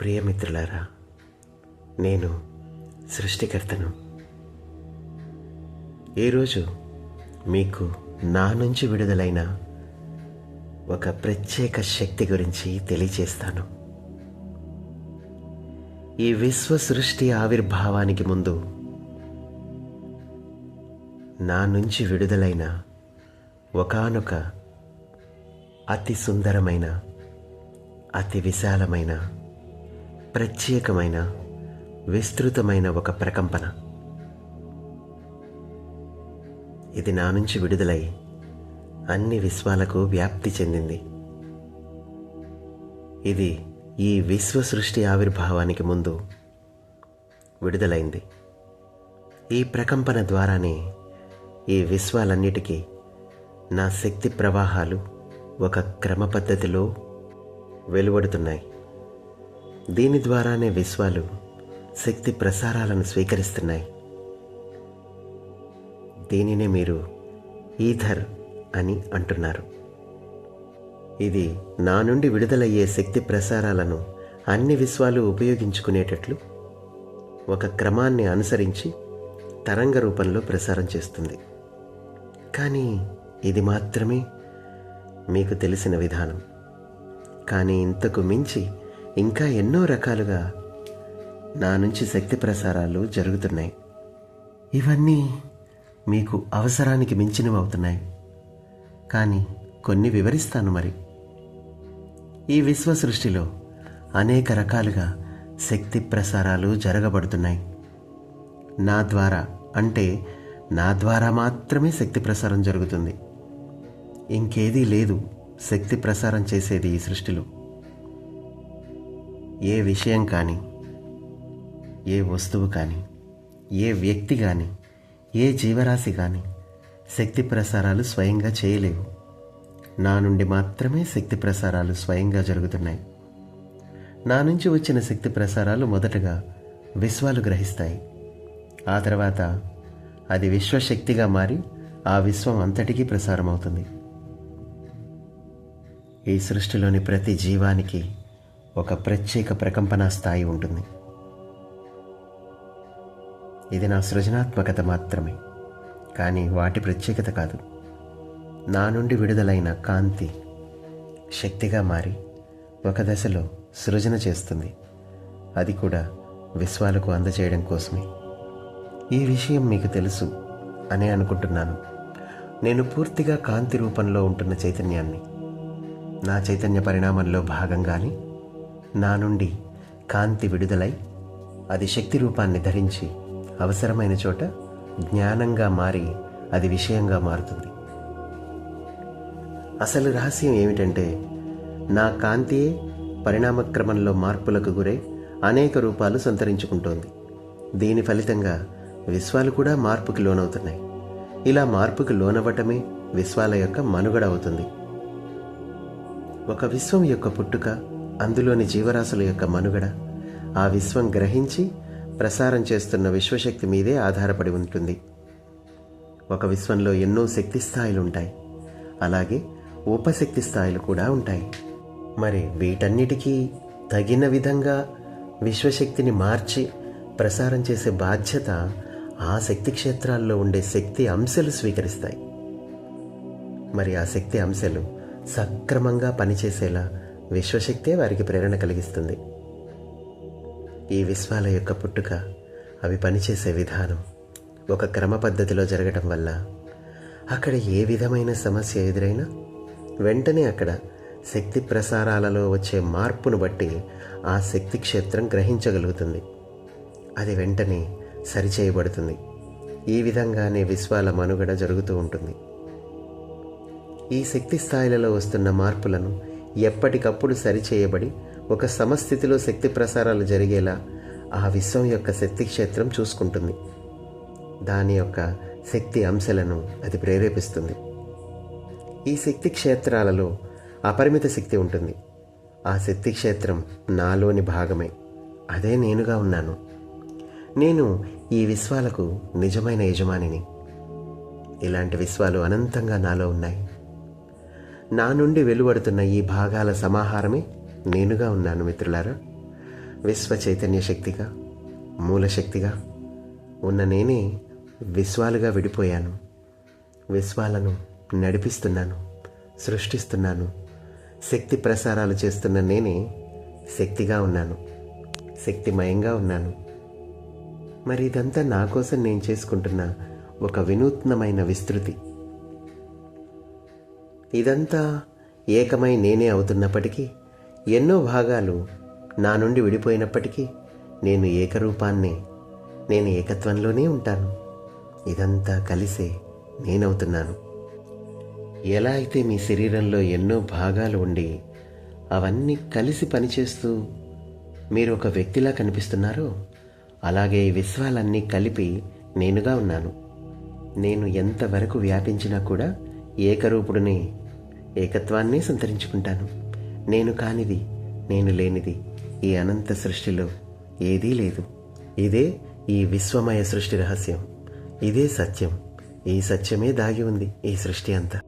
ప్రియమిత్రులారా, నేను సృష్టికర్తను. ఈరోజు మీకు నా నుంచి విడుదలైన ఒక ప్రత్యేక శక్తి గురించి తెలియచేస్తాను. ఈ విశ్వ సృష్టి ఆవిర్భావానికి ముందు నా నుంచి విడుదలైన ఒకానొక అతి సుందరమైన, అతి విశాలమైన, ప్రత్యేకమైన, విస్తృతమైన ఒక ప్రకంపన. ఇది నా నుంచి విడుదలై అన్ని విశ్వాలకు వ్యాప్తి చెందింది. ఇది ఈ విశ్వ సృష్టి ఆవిర్భావానికి ముందు విడుదలైంది. ఈ ప్రకంపన ద్వారానే ఈ విశ్వాలన్నిటికీ నా శక్తి ప్రవాహాలు ఒక క్రమ పద్ధతిలో వెలువడుతున్నాయి. దీని ద్వారానే విశ్వాలు శక్తి ప్రసారాలను స్వీకరిస్తున్నాయి. దీనినే మీరు ఈథర్ అని అంటున్నారు. ఇది నా నుండి విడుదలయ్యే శక్తి ప్రసారాలను అన్ని విశ్వాలు ఉపయోగించుకునేటట్లు ఒక క్రమాన్ని అనుసరించి తరంగ రూపంలో ప్రసారం చేస్తుంది. కానీ ఇది మాత్రమే మీకు తెలిసిన విధానం. కానీ ఇంతకు మించి ఇంకా ఎన్నో రకాలుగా నా నుంచి శక్తి ప్రసారాలు జరుగుతున్నాయి. ఇవన్నీ మీకు అవసరానికి మించినవి అవుతున్నాయి. కానీ కొన్ని వివరిస్తాను. మరి ఈ విశ్వ సృష్టిలో అనేక రకాలుగా శక్తి ప్రసారాలు జరగబడుతున్నాయి. నా ద్వారా, అంటే నా ద్వారా మాత్రమే శక్తి ప్రసారం జరుగుతుంది. ఇంకేదీ లేదు శక్తి ప్రసారం చేసేది ఈ సృష్టిలో. ఏ విషయం కానీ, ఏ వస్తువు కానీ, ఏ వ్యక్తి కానీ, ఏ జీవరాశి కానీ శక్తి ప్రసారాలు స్వయంగా చేయలేవు. నా నుండి మాత్రమే శక్తి ప్రసారాలు స్వయంగా జరుగుతున్నాయి. నా నుంచి వచ్చిన శక్తి ప్రసారాలు మొదటగా విశ్వాలు గ్రహిస్తాయి. ఆ తర్వాత అది విశ్వశక్తిగా మారి ఆ విశ్వం అంతటికీ ప్రసారం అవుతుంది. ఈ సృష్టిలోని ప్రతి జీవానికి ఒక ప్రత్యేక ప్రకంపన స్థాయి ఉంటుంది. ఇది నా సృజనాత్మకత మాత్రమే, కానీ వాటి ప్రత్యేకత కాదు. నా నుండి విడుదలైన కాంతి శక్తిగా మారి ఒక దశలో సృజన చేస్తుంది. అది కూడా విశ్వాలకు అందజేయడం కోసమే. ఈ విషయం మీకు తెలుసు అనే అనుకుంటున్నాను. నేను పూర్తిగా కాంతి రూపంలో ఉంటున్న చైతన్యాన్ని. నా చైతన్య పరిణామంలో భాగంగానే నా నుండి కాంతి విడుదలై అది శక్తి రూపాన్ని ధరించి అవసరమైన చోట జ్ఞానంగా మారి అది విషయంగా మారుతుంది. అసలు రహస్యం ఏమిటంటే, నా కాంతియే పరిణామక్రమంలో మార్పులకు గురై అనేక రూపాలు సంతరించుకుంటోంది. దీని ఫలితంగా విశ్వాలు కూడా మార్పుకి లోనవుతున్నాయి. ఇలా మార్పుకి లోనవ్వటమే విశ్వాల యొక్క మనుగడ అవుతుంది. ఒక విశ్వం యొక్క పుట్టుక, అందులోని జీవరాశుల యొక్క మనుగడ ఆ విశ్వం గ్రహించి ప్రసారం చేస్తున్న విశ్వశక్తి మీదే ఆధారపడి ఉంటుంది. ఒక విశ్వంలో ఎన్నో శక్తి స్థాయిలు ఉంటాయి. అలాగే ఉపశక్తి స్థాయిలు కూడా ఉంటాయి. మరి వీటన్నిటికీ తగిన విధంగా విశ్వశక్తిని మార్చి ప్రసారం చేసే బాధ్యత ఆ శక్తి క్షేత్రాల్లో ఉండే శక్తి అంశాలు స్వీకరిస్తాయి. మరి ఆ శక్తి అంశాలు సక్రమంగా పనిచేసేలా విశ్వశక్తే వారికి ప్రేరణ కలిగిస్తుంది. ఈ విశ్వాల యొక్క పుట్టుక, అవి పనిచేసే విధానం ఒక క్రమ పద్ధతిలో జరగటం వల్ల అక్కడ ఏ విధమైన సమస్య ఎదురైనా వెంటనే అక్కడ శక్తి ప్రసారాలలో వచ్చే మార్పును బట్టి ఆ శక్తి క్షేత్రం గ్రహించగలుగుతుంది. అది వెంటనే సరిచేయబడుతుంది. ఈ విధంగానే విశ్వాల మనుగడ జరుగుతూ ఉంటుంది. ఈ శక్తి స్థాయిలలో వస్తున్న మార్పులను ఎప్పటికప్పుడు సరిచేయబడి ఒక సమస్థితిలో శక్తి ప్రసారాలు జరిగేలా ఆ విశ్వం యొక్క శక్తి క్షేత్రం చూసుకుంటుంది. దాని యొక్క శక్తి అంశాలను అది ప్రేరేపిస్తుంది. ఈ శక్తి క్షేత్రాలలో అపరిమిత శక్తి ఉంటుంది. ఆ శక్తి క్షేత్రం నాలోని భాగమే. అదే నేనుగా ఉన్నాను. నేను ఈ విశ్వాలకు నిజమైన యజమానిని. ఇలాంటి విశ్వాలు అనంతంగా నాలో ఉన్నాయి. నా నుండి వెలువడుతున్న ఈ భాగాల సమాహారమే నేనుగా ఉన్నాను. మిత్రులారా, విశ్వ చైతన్య శక్తిగా, మూలశక్తిగా ఉన్న నేనే విశ్వాలుగా విడిపోయాను. విశ్వాలను నడిపిస్తున్నాను, సృష్టిస్తున్నాను. శక్తి ప్రసారాలు చేస్తున్న నేనే శక్తిగా ఉన్నాను, శక్తిమయంగా ఉన్నాను. మరి ఇదంతా నా కోసం నేను చేసుకుంటున్న ఒక వినూత్నమైన విస్తృతి. ఇదంతా ఏకమై నేనే అవుతున్నప్పటికీ, ఎన్నో భాగాలు నా నుండి విడిపోయినప్పటికీ నేను ఏకరూపాన్నే, నేను ఏకత్వంలోనే ఉంటాను. ఇదంతా కలిసే నేనవుతున్నాను. ఎలా అయితే మీ శరీరంలో ఎన్నో భాగాలు ఉండి అవన్నీ కలిసి పనిచేస్తూ మీరు ఒక వ్యక్తిలా కనిపిస్తున్నారో, అలాగే ఈ విశ్వాలన్నీ కలిపి నేనుగా ఉన్నాను. నేను ఎంతవరకు వ్యాపించినా కూడా ఏకరూపుడిని, ఏకత్వాన్ని సంతరించుకుంటాను. నేను కానిది, నేను లేనిది ఈ అనంత సృష్టిలో ఏదీ లేదు. ఇదే ఈ విశ్వమయ సృష్టి రహస్యం. ఇదే సత్యం. ఈ సత్యమే దాగి ఉంది ఈ సృష్టి అంతా.